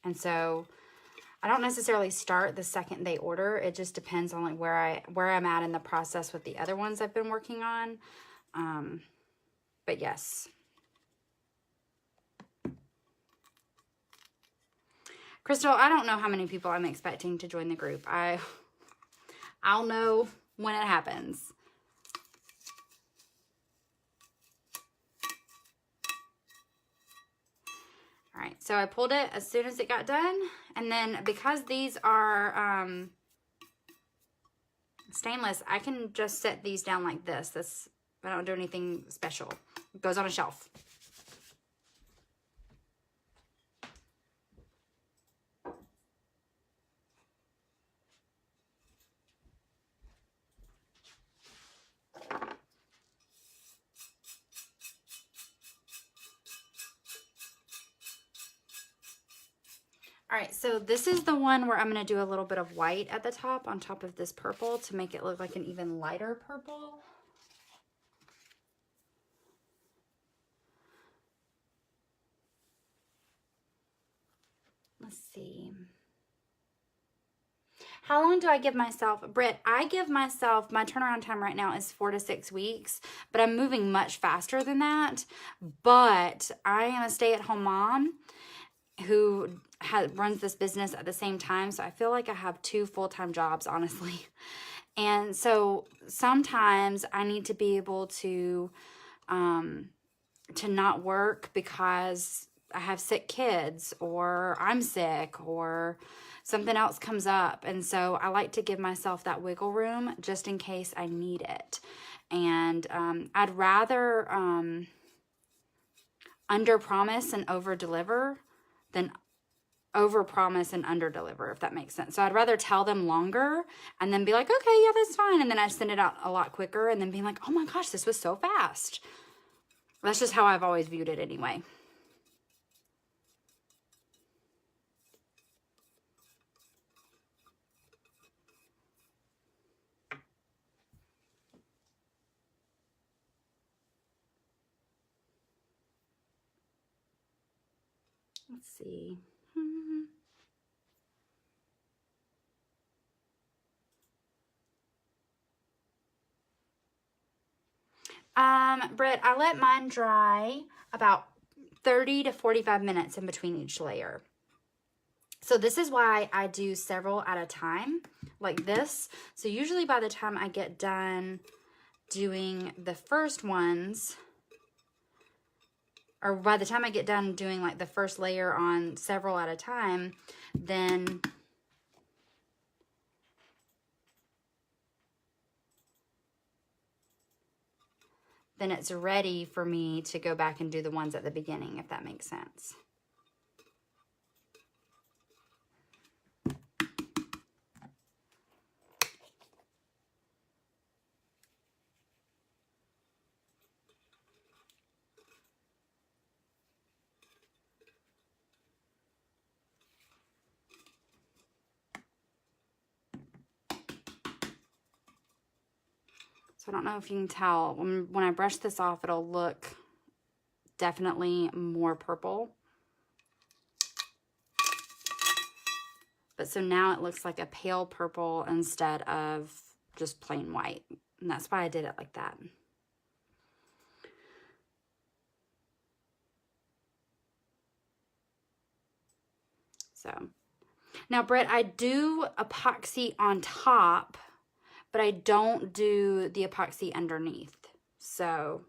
And so I don't necessarily start the second they order. It just depends on like where I'm at in the process with the other ones I've been working on. But yes. Crystal, I don't know how many people I'm expecting to join the group. I'll know when it happens. All right, so I pulled it as soon as it got done. And then because these are stainless, I can just set these down like this. I don't do anything special. It goes on a shelf. All right, so this is the one where I'm going to do a little bit of white at the top on top of this purple to make it look like an even lighter purple. let's see. How long do I give myself? Britt, I give myself, my turnaround time right now is 4 to 6 weeks, but I'm moving much faster than that. But I am a stay-at-home mom who runs this business at the same time. So I feel like I have 2 full-time jobs, honestly. And so sometimes I need to be able to not work because I have sick kids, or I'm sick, or something else comes up. And so I like to give myself that wiggle room just in case I need it. And I'd rather under promise and over deliver than over promise and under deliver, if that makes sense. So I'd rather tell them longer and then be like, okay, yeah, that's fine. And then I send it out a lot quicker and then being like, oh my gosh, this was so fast. That's just how I've always viewed it anyway. Let's see. Britt, I let mine dry about 30 to 45 minutes in between each layer. So this is why I do several at a time, like this. So usually by the time I get done doing the first ones, or by the time I get done doing like the first layer on several at a time, then it's ready for me to go back and do the ones at the beginning, if that makes sense. So I don't know if you can tell, when I brush this off, it'll look definitely more purple. But so now it looks like a pale purple instead of just plain white. And that's why I did it like that. So now, Britt, I do epoxy on top, but I don't do the epoxy underneath. So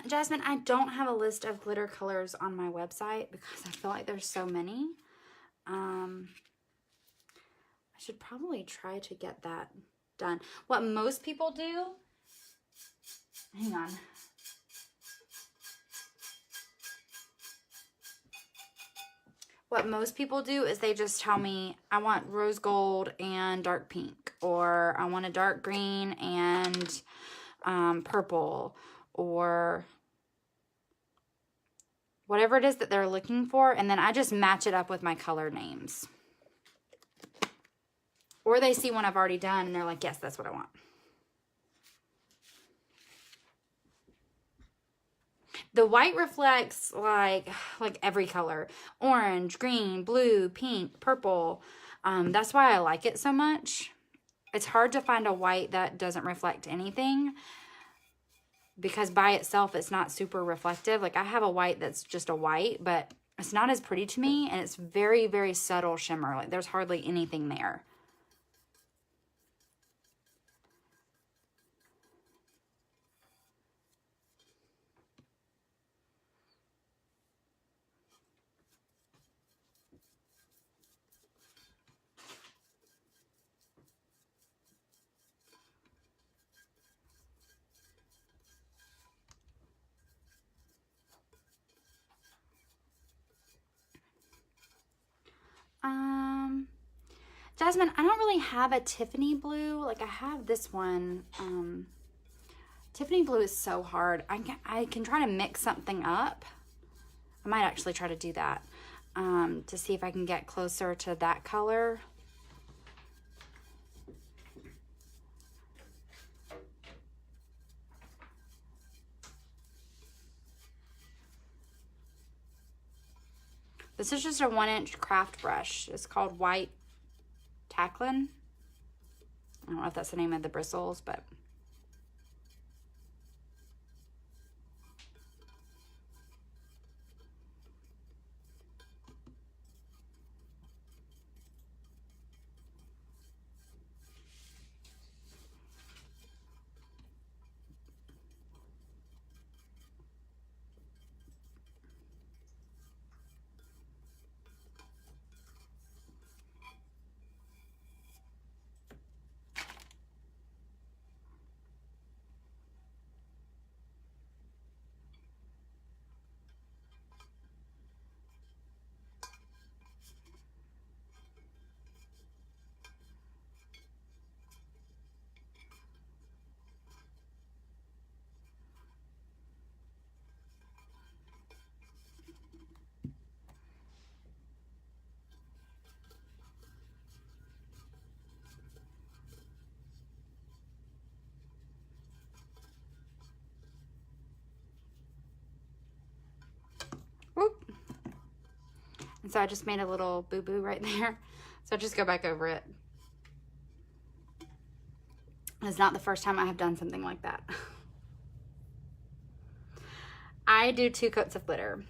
Jasmine, I don't have a list of glitter colors on my website because I feel like there's so many. I should probably try to get that done. What most people do, hang on. What most people do is they just tell me, I want rose gold and dark pink, or I want a dark green and purple, or whatever it is that they're looking for, and then I just match it up with my color names. Or they see one I've already done and they're like, yes, that's what I want. The white reflects like every color. Orange, green, blue, pink, purple. That's why I like it so much. It's hard to find a white that doesn't reflect anything, because by itself it's not super reflective. Like, I have a white that's just a white, but it's not as pretty to me, and it's very, very subtle shimmer. Like, there's hardly anything there. Jasmine, I don't really have a Tiffany blue. Like I have this one. Tiffany blue is so hard. I can try to mix something up. I might actually try to do that to see if I can get closer to that color. This is just a 1-inch craft brush. It's called White Tacklin. I don't know if that's the name of the bristles, but whoop. And so I just made a little boo-boo right there. So I'll just go back over it. It's not the first time I have done something like that. I do 2 coats of glitter.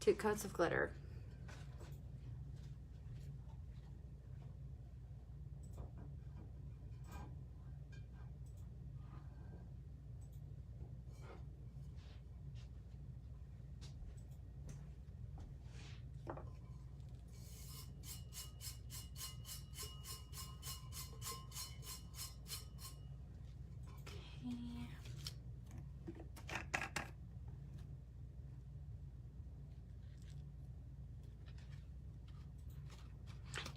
2 coats of glitter.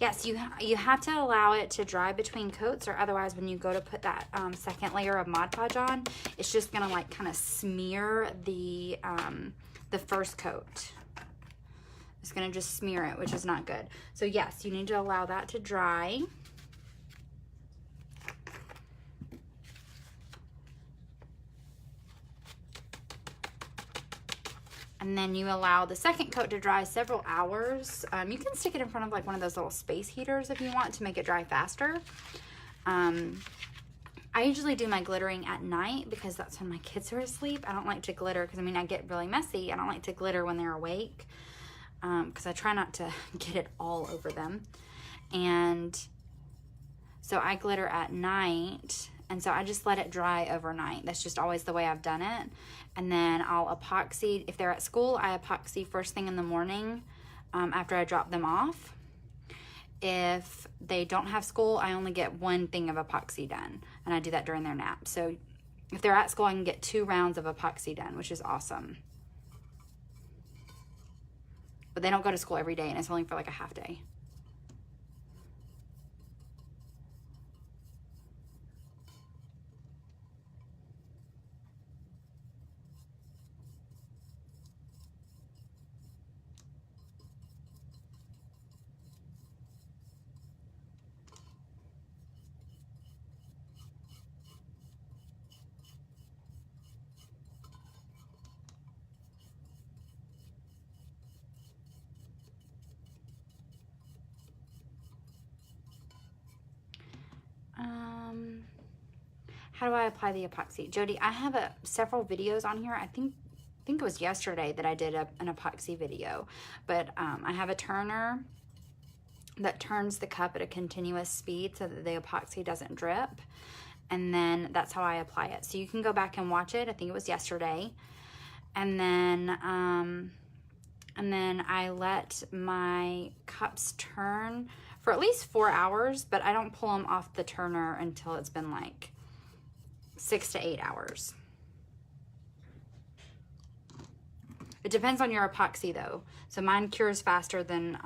Yes, you have to allow it to dry between coats, or otherwise when you go to put that second layer of Mod Podge on, it's just gonna like kind of smear the first coat. It's gonna just smear it, which is not good. So yes, you need to allow that to dry. And then you allow the second coat to dry several hours. You can stick it in front of like one of those little space heaters if you want to make it dry faster. I usually do my glittering at night because that's when my kids are asleep. I don't like to glitter because, I mean, I get really messy. I don't like to glitter when they're awake because I try not to get it all over them. And so I glitter at night, and so I just let it dry overnight. That's just always the way I've done it. And then I'll epoxy. If they're at school, I epoxy first thing in the morning after I drop them off. If they don't have school, I only get 1 thing of epoxy done, and I do that during their nap. So if they're at school, I can get 2 rounds of epoxy done, which is awesome. But they don't go to school every day, and it's only for like a half day. How do I apply the epoxy? Jody, I have several videos on here. I think it was yesterday that I did an epoxy video, but I have a turner that turns the cup at a continuous speed so that the epoxy doesn't drip, and then that's how I apply it. So you can go back and watch it. I think it was yesterday. And then I let my cups turn for at least 4 hours, but I don't pull them off the turner until it's been like 6 to 8 hours. It depends on your epoxy though. So mine cures faster than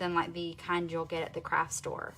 like the kind you'll get at the craft store.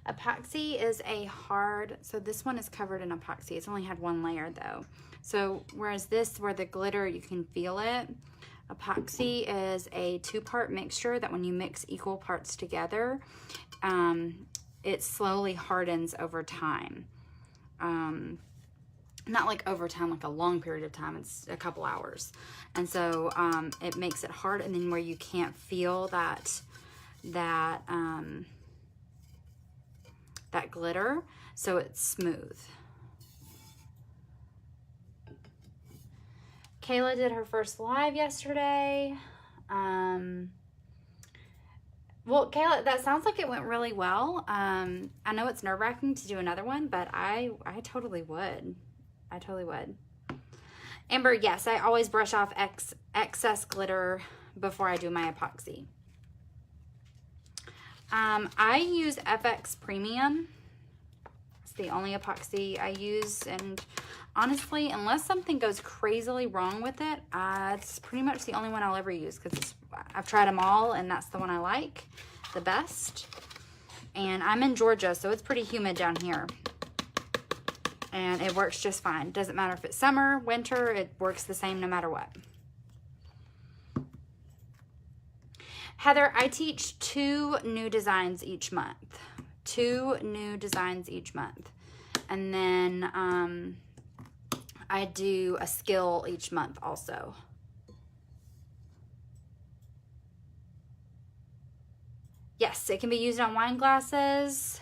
Epoxy is a hard, so this one is covered in epoxy. It's only had one layer though. So whereas this, where the glitter, you can feel it, epoxy is a 2-part mixture that when you mix equal parts together, it slowly hardens over time. Not like over time, like a long period of time, it's a couple hours. And so it makes it hard, and then where you can't feel that glitter, so it's smooth. Kayla did her first live yesterday. Well, Kayla, that sounds like it went really well. I know it's nerve-wracking to do another one, but I totally would. I totally would. Amber, yes, I always brush off excess glitter before I do my epoxy. I use FX Premium. It's the only epoxy I use, and honestly, unless something goes crazily wrong with it, it's pretty much the only one I'll ever use, because I've tried them all, and that's the one I like the best. And I'm in Georgia, so it's pretty humid down here, and it works just fine. Doesn't matter if it's summer, winter, it works the same no matter what. Heather, I teach 2 new designs each month. 2 new designs each month. And then I do a skill each month also. Yes, it can be used on wine glasses.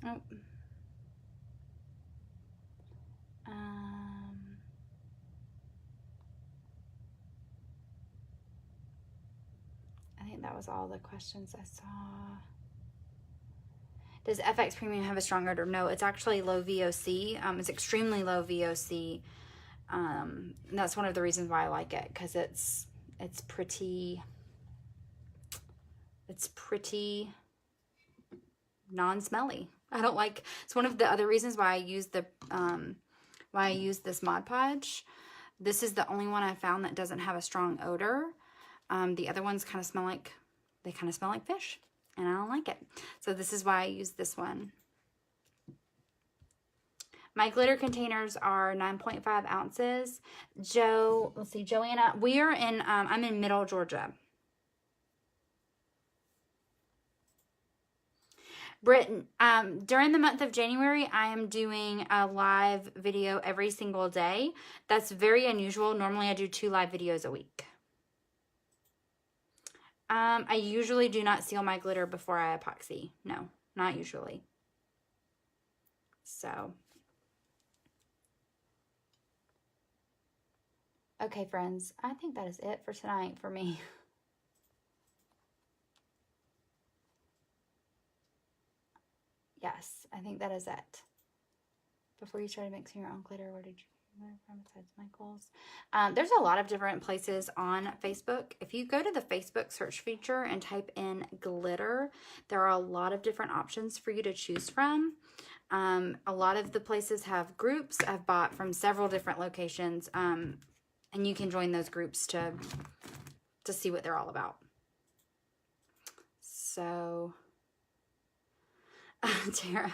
Oh. I think that was all the questions I saw. Does FX Premium have a strong odor? No, it's actually low VOC. It's extremely low VOC. And that's one of the reasons why I like it, because it's pretty non-smelly. I don't like, it's one of the other reasons why I use the this Mod Podge. This is the only one I found that doesn't have a strong odor. The other ones kind of smell like, they kind of smell like fish, and I don't like it. So this is why I use this one. My glitter containers are 9.5 ounces. Let's see, Joanna, we are in, I'm in Middle Georgia. Britain, during the month of January, I am doing a live video every single day. That's very unusual. Normally I do 2 live videos a week. I usually do not seal my glitter before I epoxy. No, not usually. So. Okay, friends, I think that is it for tonight for me. Yes, I think that is it. Before you started mixing your own glitter, where did you learn from besides Michael's? There's a lot of different places on Facebook. If you go to the Facebook search feature and type in glitter, there are a lot of different options for you to choose from. A lot of the places have groups. I've bought from several different locations, and you can join those groups to see what they're all about. So... Tara.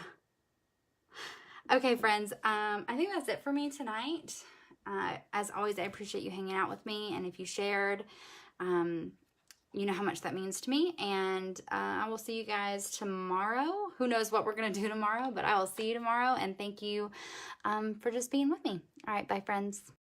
Okay, friends, I think that's it for me tonight. As always, I appreciate you hanging out with me, and if you shared, you know how much that means to me, and I will see you guys tomorrow. who knows what we're going to do tomorrow, but I will see you tomorrow. And thank you for just being with me. All right. Bye, friends.